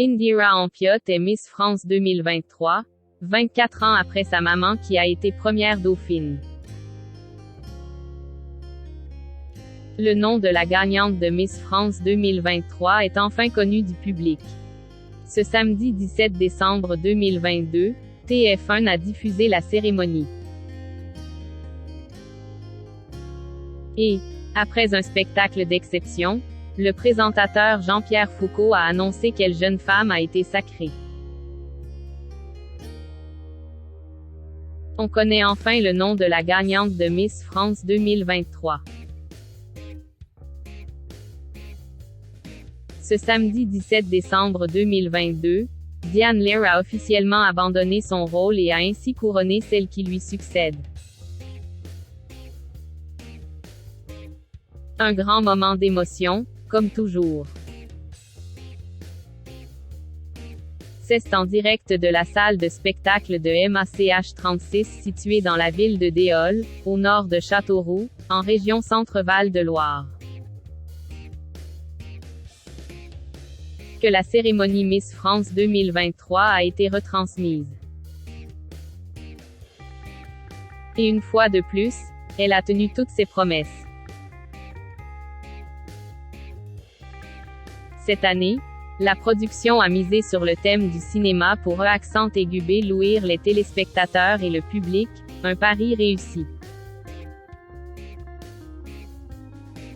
Indira Ampiotte est Miss France 2023, 24 ans après sa maman qui a été première dauphine. Le nom de la gagnante de Miss France 2023 est enfin connu du public. Ce samedi 17 décembre 2022, TF1 a diffusé la cérémonie. Et, après un spectacle d'exception, le présentateur Jean-Pierre Foucault a annoncé quelle jeune femme a été sacrée. On connaît enfin le nom de la gagnante de Miss France 2023. Ce samedi 17 décembre 2022, Diane Lear a officiellement abandonné son rôle et a ainsi couronné celle qui lui succède. Un grand moment d'émotion, comme toujours. C'est en direct de la salle de spectacle de MACH 36 située dans la ville de Déole, au nord de Châteauroux, en région Centre-Val de Loire, que la cérémonie Miss France 2023 a été retransmise. Et une fois de plus, elle a tenu toutes ses promesses. Cette année, la production a misé sur le thème du cinéma pour accent aigu louir les téléspectateurs et le public, un pari réussi.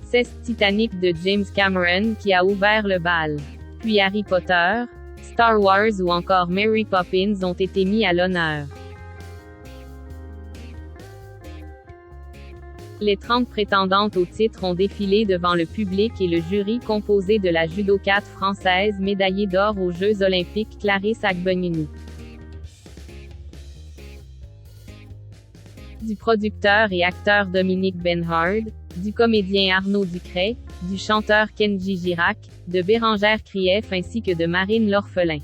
C'est Titanic de James Cameron qui a ouvert le bal. Puis Harry Potter, Star Wars ou encore Mary Poppins ont été mis à l'honneur. Les 30 prétendantes au titre ont défilé devant le public et le jury composé de la judokate française médaillée d'or aux Jeux olympiques Clarisse Agbenienou, du producteur et acteur Dominique Benhard, du comédien Arnaud Ducret, du chanteur Kenji Girac, de Bérangère Krief ainsi que de Marine L'Orphelin.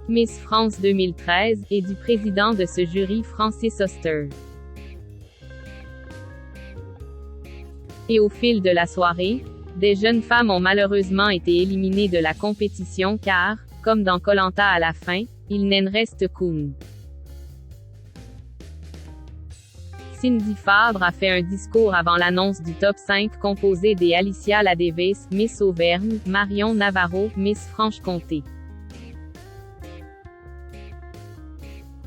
Miss France 2013, et du président de ce jury Francis Oster. Et au fil de la soirée, des jeunes femmes ont malheureusement été éliminées de la compétition car, comme dans Koh-Lanta à la fin, il n'en reste qu'une. Cindy Fabre a fait un discours avant l'annonce du top 5 composé des Alicia Ladévis, Miss Auvergne, Marion Navarro, Miss Franche-Comté,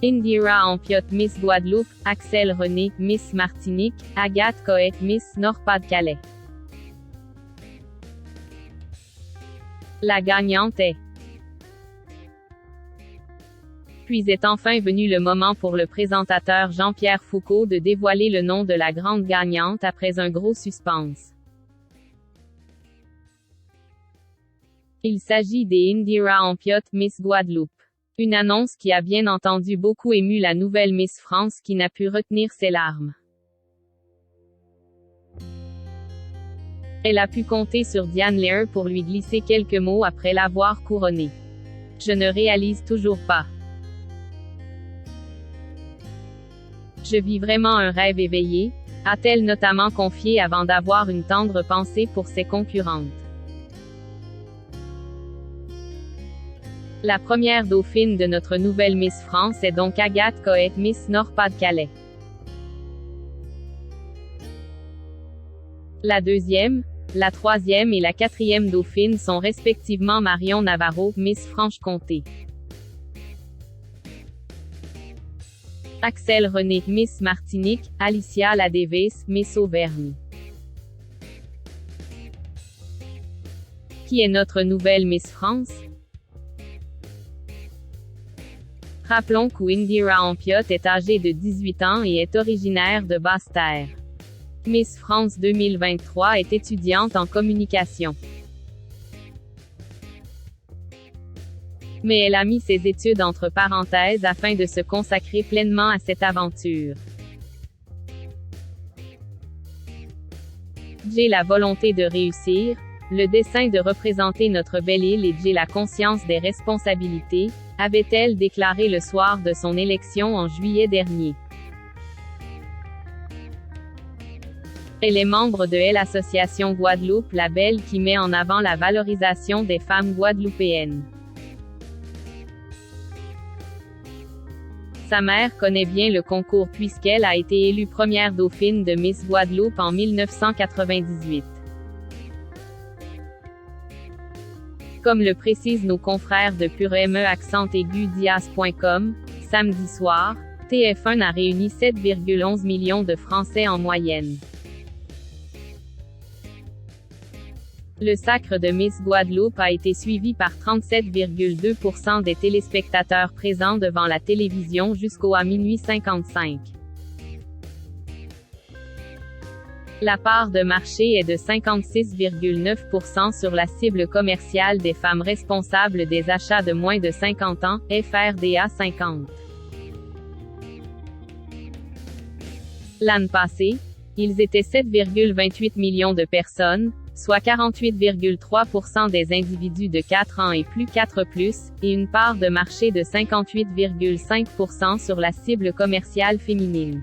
Indira Ampiotte Miss Guadeloupe, Axel René, Miss Martinique, Agathe Coët Miss Nord-Pas-de-Calais. La gagnante est. Puis est enfin venu le moment pour le présentateur Jean-Pierre Foucault de dévoiler le nom de la grande gagnante après un gros suspense. Il s'agit des Indira Ampiotte Miss Guadeloupe. Une annonce qui a bien entendu beaucoup ému la nouvelle Miss France qui n'a pu retenir ses larmes. Elle a pu compter sur Diane Lear pour lui glisser quelques mots après l'avoir couronnée. Je ne réalise toujours pas. Je vis vraiment un rêve éveillé, a-t-elle notamment confié avant d'avoir une tendre pensée pour ses concurrentes. La première dauphine de notre nouvelle Miss France est donc Agathe Coët Miss Nord-Pas-de-Calais. La deuxième, la troisième et la quatrième dauphine sont respectivement Marion Navarro, Miss Franche-Comté, Axel René, Miss Martinique, Alicia Ladévis, Miss Auvergne. Qui est notre nouvelle Miss France? Rappelons qu'Indira Ampiotte est âgée de 18 ans et est originaire de Basse-Terre. Miss France 2023 est étudiante en communication. Mais elle a mis ses études entre parenthèses afin de se consacrer pleinement à cette aventure. J'ai la volonté de réussir, le dessein de représenter notre belle île et j'ai la conscience des responsabilités, avait-elle déclaré le soir de son élection en juillet dernier. Elle est membre de l'Association Guadeloupe Label qui met en avant la valorisation des femmes guadeloupéennes. Sa mère connaît bien le concours puisqu'elle a été élue première dauphine de Miss Guadeloupe en 1998. Comme le précisent nos confrères de pure-me-dias.com, samedi soir, TF1 a réuni 7,11 millions de Français en moyenne. Le sacre de Miss Guadeloupe a été suivi par 37,2% des téléspectateurs présents devant la télévision jusqu'au à minuit 55. La part de marché est de 56,9% sur la cible commerciale des femmes responsables des achats de moins de 50 ans, FRDA 50. L'année passée, ils étaient 7,28 millions de personnes, soit 48,3% des individus de 4 ans et plus 4+, et une part de marché de 58,5% sur la cible commerciale féminine.